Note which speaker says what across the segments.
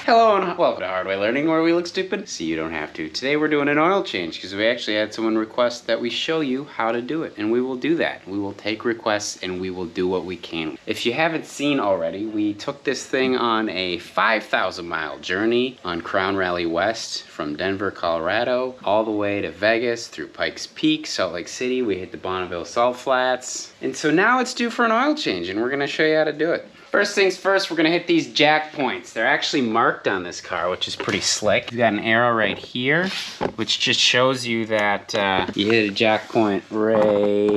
Speaker 1: Hello and welcome to Hardway Learning, where we look stupid so you don't have to. Today we're doing an oil change because we actually had someone request that we show you how to do it, and we will do that. We will take requests and we will do what we can. If you haven't seen already, we took this thing on a 5,000-mile journey on Crown Rally West from Denver, Colorado, all the way to Vegas through Pikes Peak, Salt Lake City. We hit the Bonneville Salt flats, and so now it's due for an oil change, and we're going to show you how to do it. First things first, we're gonna hit these jack points. They're actually marked on this car, which is pretty slick. You've got an arrow right here, which just shows you that you hit a jack point right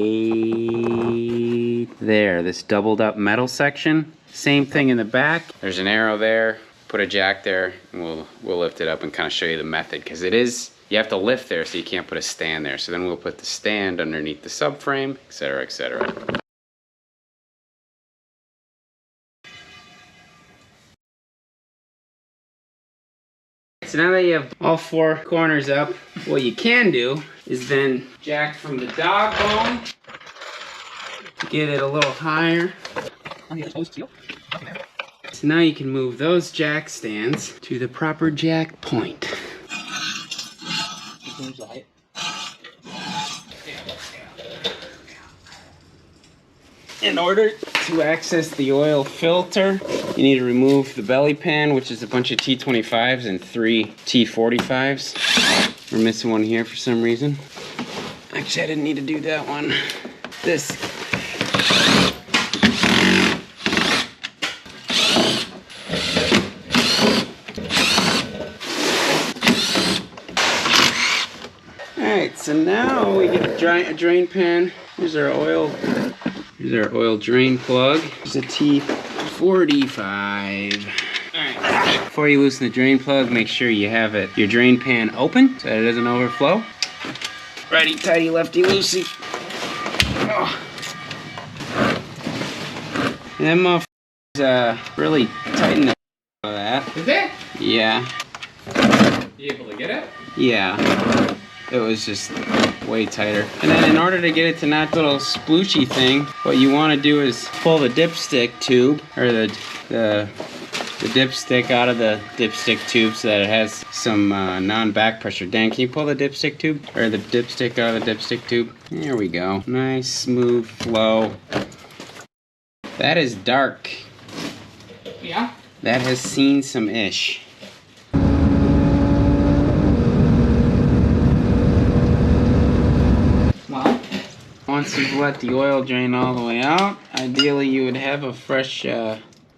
Speaker 1: there, this doubled up metal section. Same thing in the back. There's an arrow there, put a jack there, and we'll lift it up and kind of show you the method, because it is, you have to lift there so you can't put a stand there. So then we'll put the stand underneath the subframe, etc., etc. So now that you have all four corners up, what you can do is then jack from the dog bone, get it a little higher. So now you can move those jack stands to the proper jack point. In order to access the oil filter, you need to remove the belly pan, which is a bunch of T25s and 3 T45s. We're missing one here for some reason. Actually, I didn't need to do that one. This. Alright, so now we get a drain pan. Here's our oil. Here's our oil drain plug. There's a T45. Alright, before you loosen the drain plug, make sure you have your drain pan open so that it doesn't overflow. Righty tighty, lefty loosey. Oh. And that motherfucker's really tighten the of that.
Speaker 2: Is it?
Speaker 1: Yeah.
Speaker 2: You able to get it?
Speaker 1: Yeah. It was just way tighter. And then in order to get it to not little sploochy thing, what you want to do is pull the dipstick tube, or the dipstick out of the dipstick tube so that it has some non-back pressure. Dan, can you pull the dipstick tube, or the dipstick out of the dipstick tube? There we go. Nice, smooth flow. That is dark.
Speaker 2: Yeah?
Speaker 1: That has seen some ish. Once you've let the oil drain all the way out, ideally you would have a fresh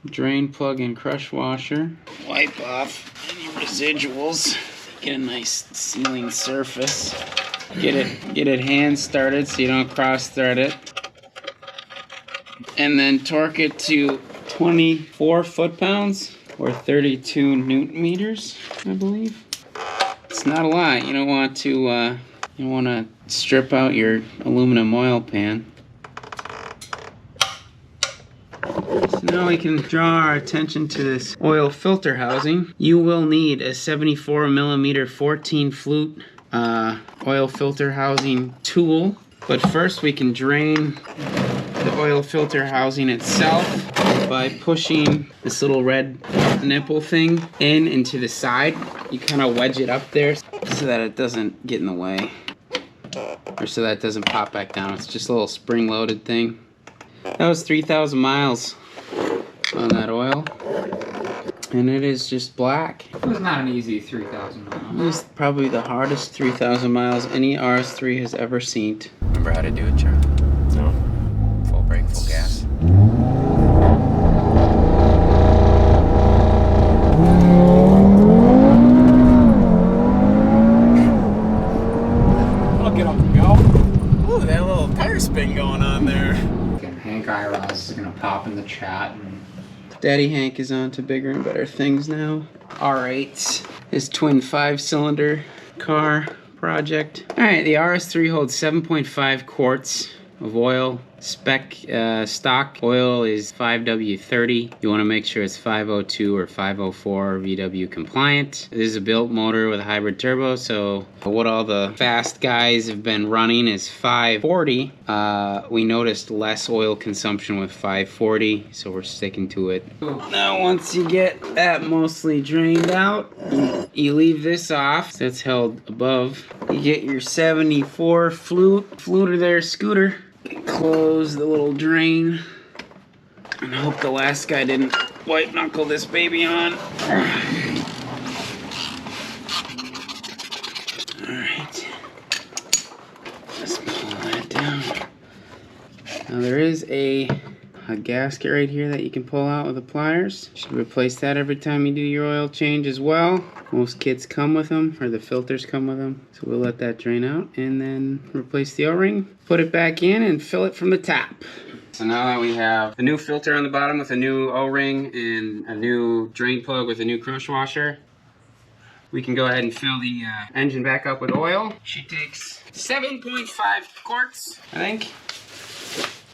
Speaker 1: drain plug and crush washer. Wipe off any residuals. Get a nice sealing surface. Get it hand started so you don't cross thread it. And then torque it to 24 foot-pounds or 32 newton meters, I believe. It's not a lot. You don't want to strip out your aluminum oil pan. So now we can draw our attention to this oil filter housing. You will need a 74mm 14 Flute oil filter housing tool. But first we can drain the oil filter housing itself by pushing this little red nipple thing into the side. You kind of wedge it up there so that it doesn't get in the way, or so that it doesn't pop back down. It's just a little spring-loaded thing. That was 3,000 miles on that oil, and it is just black.
Speaker 2: It was not an easy 3,000 miles.
Speaker 1: It was probably the hardest 3,000 miles any RS3 has ever seen. Remember how to do it, Charlie?
Speaker 3: No.
Speaker 1: Full brake, full gas. Spin going on there.
Speaker 2: Hank Iros is gonna pop in the chat. And
Speaker 1: Daddy Hank is on to bigger and better things now. R8's his twin 5-cylinder car project. Alright, the RS3 holds 7.5 quarts of oil, Stock oil is 5W30. You want to make sure it's 502 or 504 VW compliant. This is a built motor with a hybrid turbo, so what all the fast guys have been running is 540. We noticed less oil consumption with 540, so we're sticking to it. Now once you get that mostly drained out, you leave this off, so it's held above. You get your 74 Flute or their scooter. Close the little drain and hope the last guy didn't white knuckle this baby on. Alright, let's pull that down. Now there is a gasket right here that you can pull out with the pliers. You should replace that every time you do your oil change as well. Most kits come with them, or the filters come with them. So we'll let that drain out and then replace the O-ring, put it back in and fill it from the top. So now that we have a new filter on the bottom with a new O-ring and a new drain plug with a new crush washer, we can go ahead and fill the engine back up with oil. She takes 7.5 quarts, I think.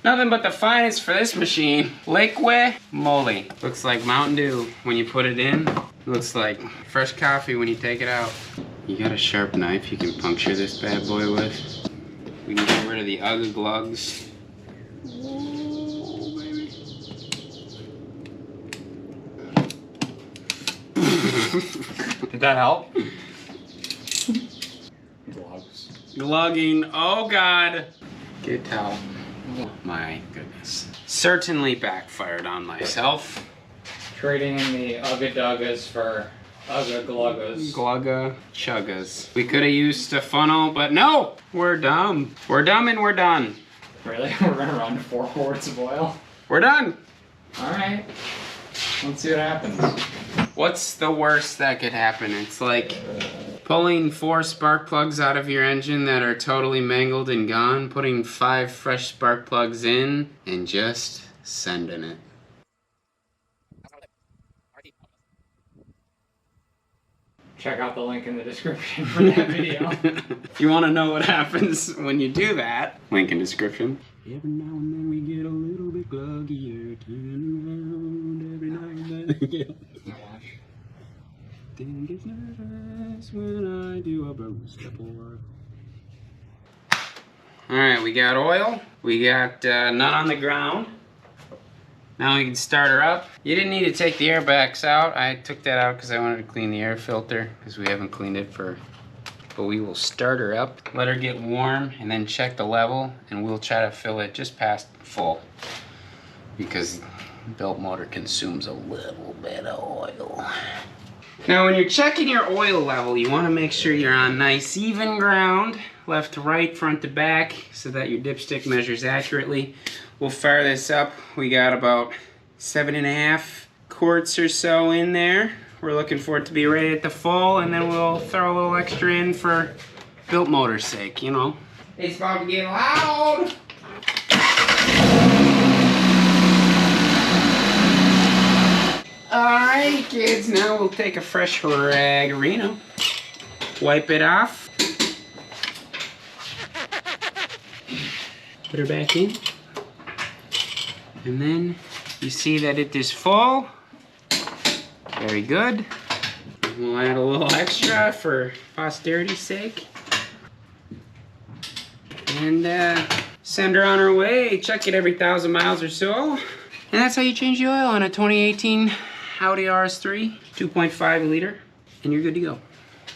Speaker 1: Nothing but the finest for this machine. Liquid moly. Looks like Mountain Dew when you put it in. Looks like fresh coffee when you take it out. You got a sharp knife you can puncture this bad boy with. We can get rid of the ugly glugs. Oh, baby.
Speaker 2: Did that help? Gloves.
Speaker 1: Glugging. Oh God. Get a towel. Oh my goodness. Certainly backfired on myself.
Speaker 2: Trading in the Ugga Duggas for Ugga Gluggas.
Speaker 1: Glugga chuggas. We could have used a funnel, but no! We're dumb. We're dumb and we're done.
Speaker 2: Really? We're gonna run 4 quarts of oil?
Speaker 1: We're done.
Speaker 2: Alright. Let's see what happens.
Speaker 1: What's the worst that could happen? It's like pulling 4 spark plugs out of your engine that are totally mangled and gone, putting 5 fresh spark plugs in, and just sending it.
Speaker 2: Check out the link in the description for that video.
Speaker 1: If you want to know what happens when you do that, link in description. Every now and then we get a little bit gluggier, turn around every now and then again. Dan gets nervous when I do a boost report. Alright, we got oil, we got nut on the ground. Now we can start her up. You didn't need to take the airbags out. I took that out because I wanted to clean the air filter because we haven't cleaned it for... But we will start her up, let her get warm, and then check the level, and we'll try to fill it just past full because the belt motor consumes a little bit of oil. Now when you're checking your oil level, you want to make sure you're on nice even ground, left to right, front to back, so that your dipstick measures accurately. We'll fire this up. We got about 7.5 quarts or so in there. We're looking for it to be right at the full, and then we'll throw a little extra in for built motor's sake, you know. It's about to get loud. Alright kids, now we'll take a fresh ragarino, wipe it off, put her back in, and then you see that it is full. Very good. We'll add a little extra for posterity's sake. And send her on her way. Check it every 1,000 miles or so. And that's how you change the oil on a 2018 Audi RS3, 2.5 liter, and you're good to go.